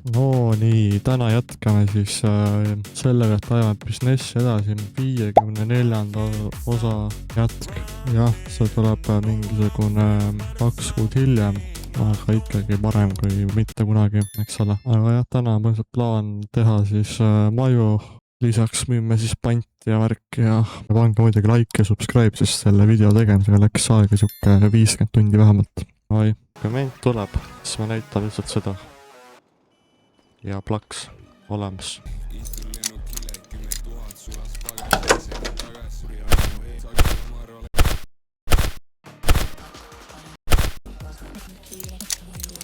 No nii, täna jätkame siis sellega, et ajame businessi edasi 54. osa jätk. Jah, see tuleb mingisugune 2 kuud hiljem, aga ikkagi parem kui mitte kunagi, eks ole. Aga jah, täna on põhimõtteliselt plaan teha siis maju, lisaks müüme siis panti ja värki ja pange muidugi like ja subscribe, sest selle video tegemisega läks aega siuke 50 tundi vähemalt. Oi, kui ment tuleb, siis me näitame lihtsalt seda. Ja plaks olemas.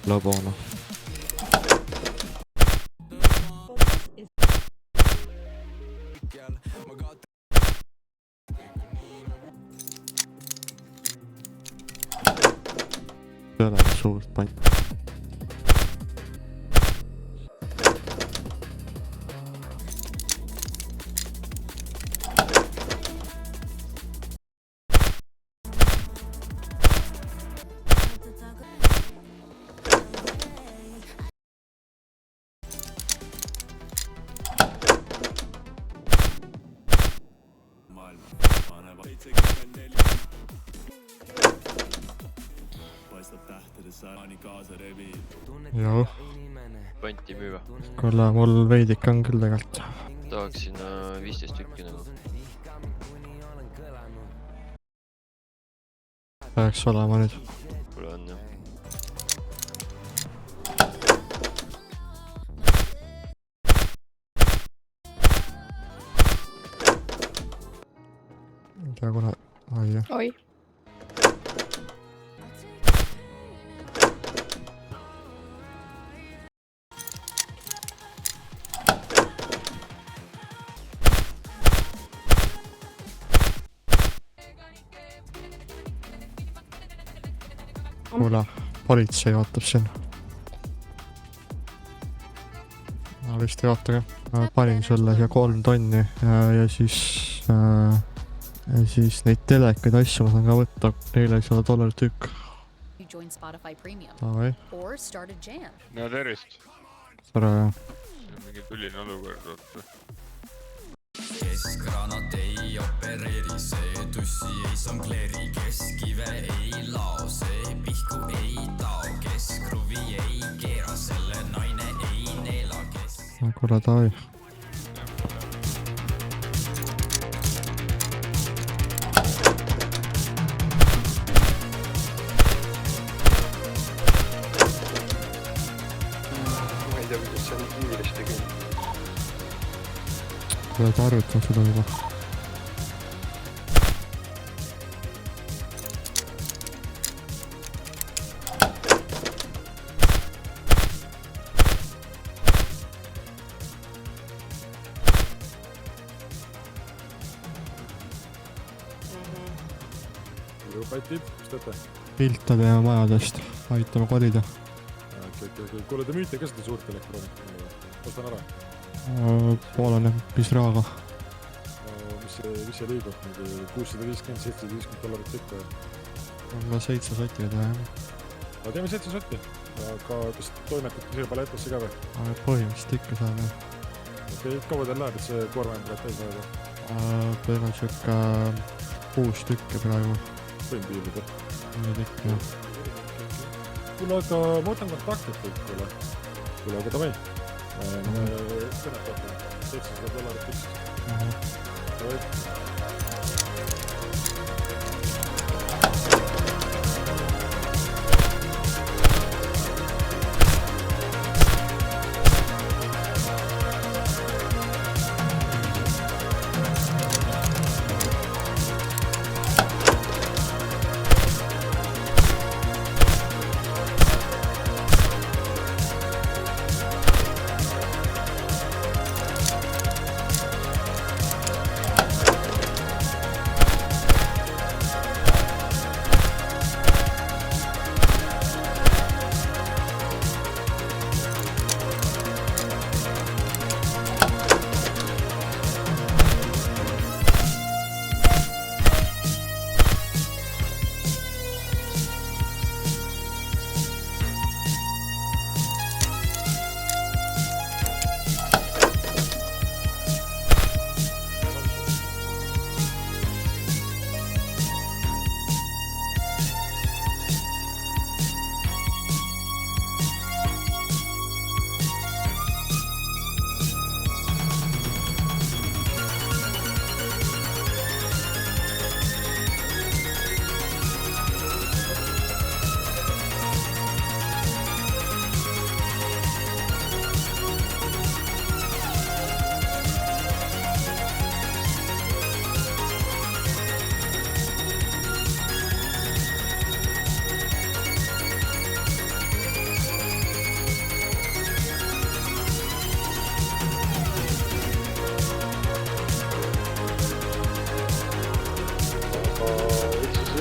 Lõbona. Peale suurt pant. Joo. Panti müüva. Kuule, mul veidik on küll tegelt. Tahaksin 15 tükki nagu. Peaks olema nüüd. Kuule on jah. Ei tea kuna... Oi jah. Oi. Kuule, politsei vaatab siin. Ma vist ei vaata ka. Panin sulle siia 3 tonni ja siis neid telekaid asju ma saan ka võtta $400 tükk. Davai. No tervist. Tere. See on mingi tuline olukord, oota. Keskgranat ei opereeri, see tussi ei songleeri, keskive ei lao, see pihku ei tao, keskruvi ei keera, selle naine ei neela, Kuule, davai. Ma ei tea, kuidas see on kiiresti käib. Kuule, tarvitan seda juba. Patid, mis teete? Pilte teeme majadest, aitame kolida. Kuule, te müüte ka seda suurt elektroonika, ostan ära. Poolene, mis raaga. Mis see liigub, $650-750 tükk või? Ma 7 sotti teha, jah. No teeme 7 sotti, aga kas toimetate siia paletosse ka või? Põhimõtteliselt ikka saab, jah. Okei, kaua teil läheb, et see koorma tuleb täis aega? Meil on siuke 6 tükki praegu. Võin piilida. Nüüd ikka, jah. Kuule, aga ma võtan kontaktit kõik, kuule. Kuule, aga davai. Kõnet vaatame, $700 tükk. Davai.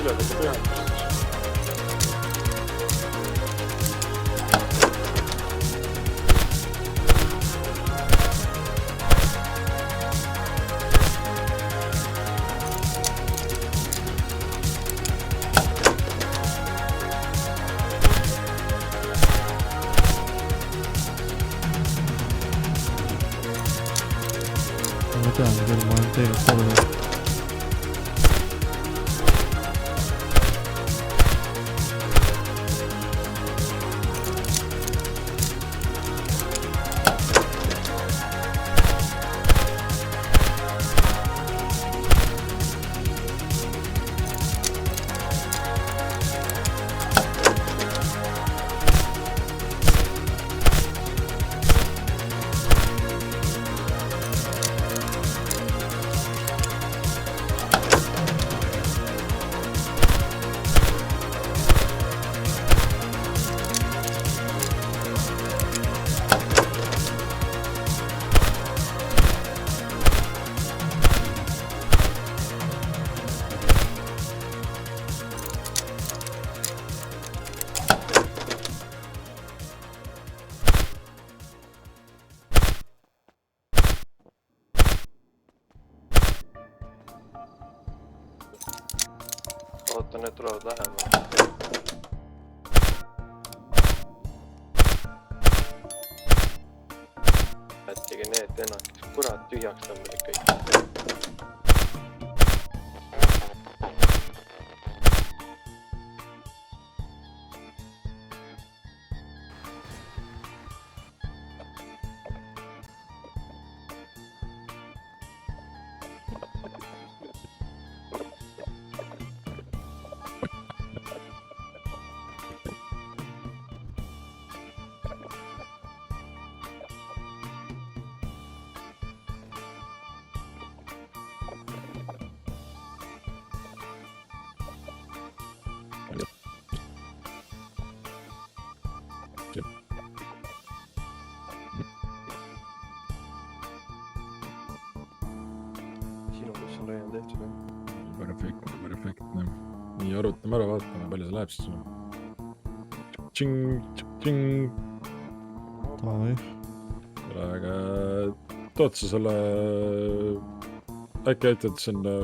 küljede pühendust. Ma tean küll, ma olen teinud korda. Ootan, need tulevad lähemale. Jättige need ennast, kes kurat tühjaks tõmbasid kõik. Sinu, kus on lõi on tehtud? Perfektne. Nii, arutame ära, vaatame, palju see läheb siis sulle. Tšing. Davai. Aga tood sa selle... Äkki aitad selle...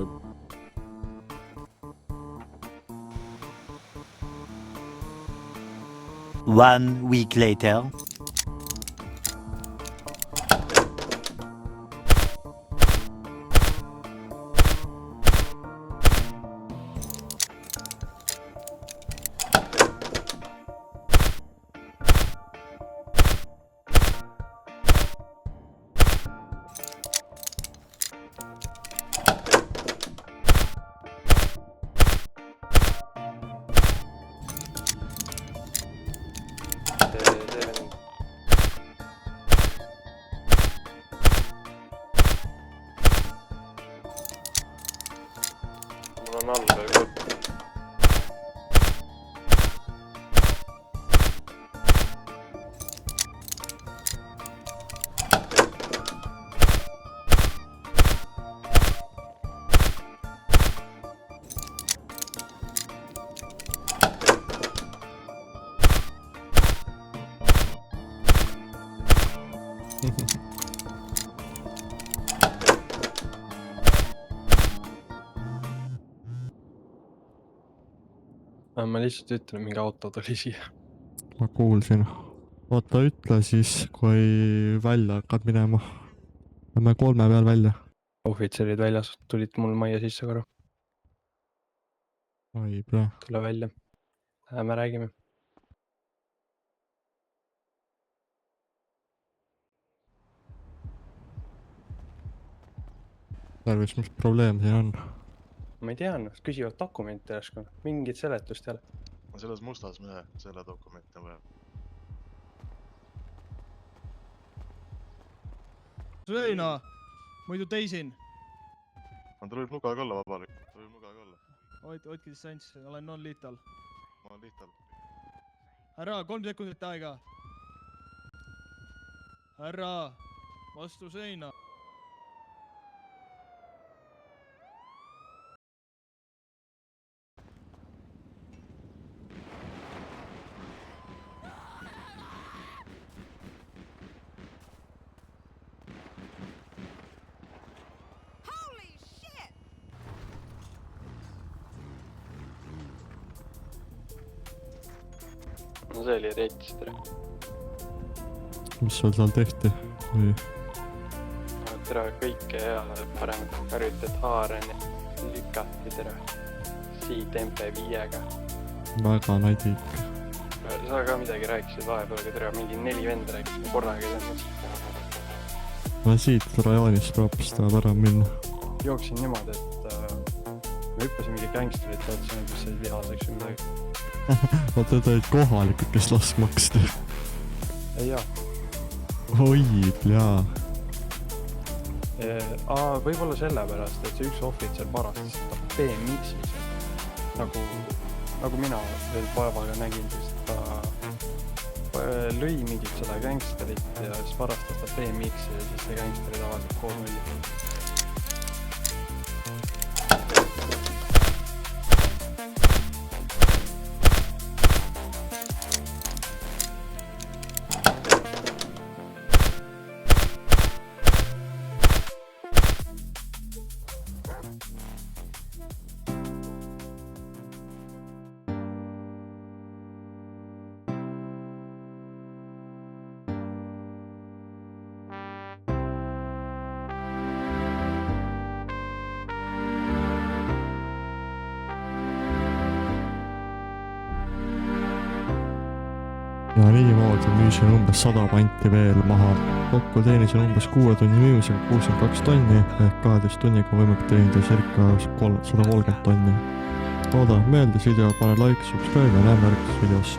One week later. Mul on all veel kord. Ma lihtsalt ütlen, mingi auto tuli siia. Ma kuulsin. Oota, ütle siis, kui välja hakkad minema. Lähme 3 peal välja. Ohvitserid väljas tulid mul majja sisse korra. Oi, pea. Tule välja. Läheme räägime. Tervis, mis probleem siin on? Ma ei tea, küsivad dokumente järsku. Mingit seletust ei ole. Selles mustas mehe, selle dokumenti on vaja. Sõina, muidu teisin. Ta võib nugaga olla vabalik. Ta võib nugaga olla. Hoidke distants, olen non-lethal. Ma olen lihtal. Härra, 3 sekundit aega. Härra, vastu seina. no see oli rets, tere. mis sul seal tehti või? Tere, kõike hea, paremat karjutet haareni, lükati tere. Tempe 5-ga. väga nadik. Sa ka midagi rääkisid vahepeal, aga tere, mingi 4 venda rääkisid korraga ei saanud. ma siit rajoonist proopist tahab ära minna. Jooksin niimoodi, et me hüppasin mingi gängstrit otsa, mis sai lihaseks või midagi. Vaata, need olid kohalikud, kes lask maksti. Ei jaa. oi, jaa. Võib-olla sellepärast, et see üks ohvitser parastas seda BMX-is. Nagu mina veel vaevaga nägin, siis ta lõi mingit seda gängsterit ja siis parastas ta BMX-i ja siis see gängsteri tavaliselt koos nulli. ja niimoodi müüsin umbes 100 panti veel maha. Kokku teenisin umbes 6 tunni müümisega 62 tonni ehk 12 tunniga võimalik teenida circa 130 tonni. Loodan meeldis video, pane like, subscribe ja näeme järgmises videos.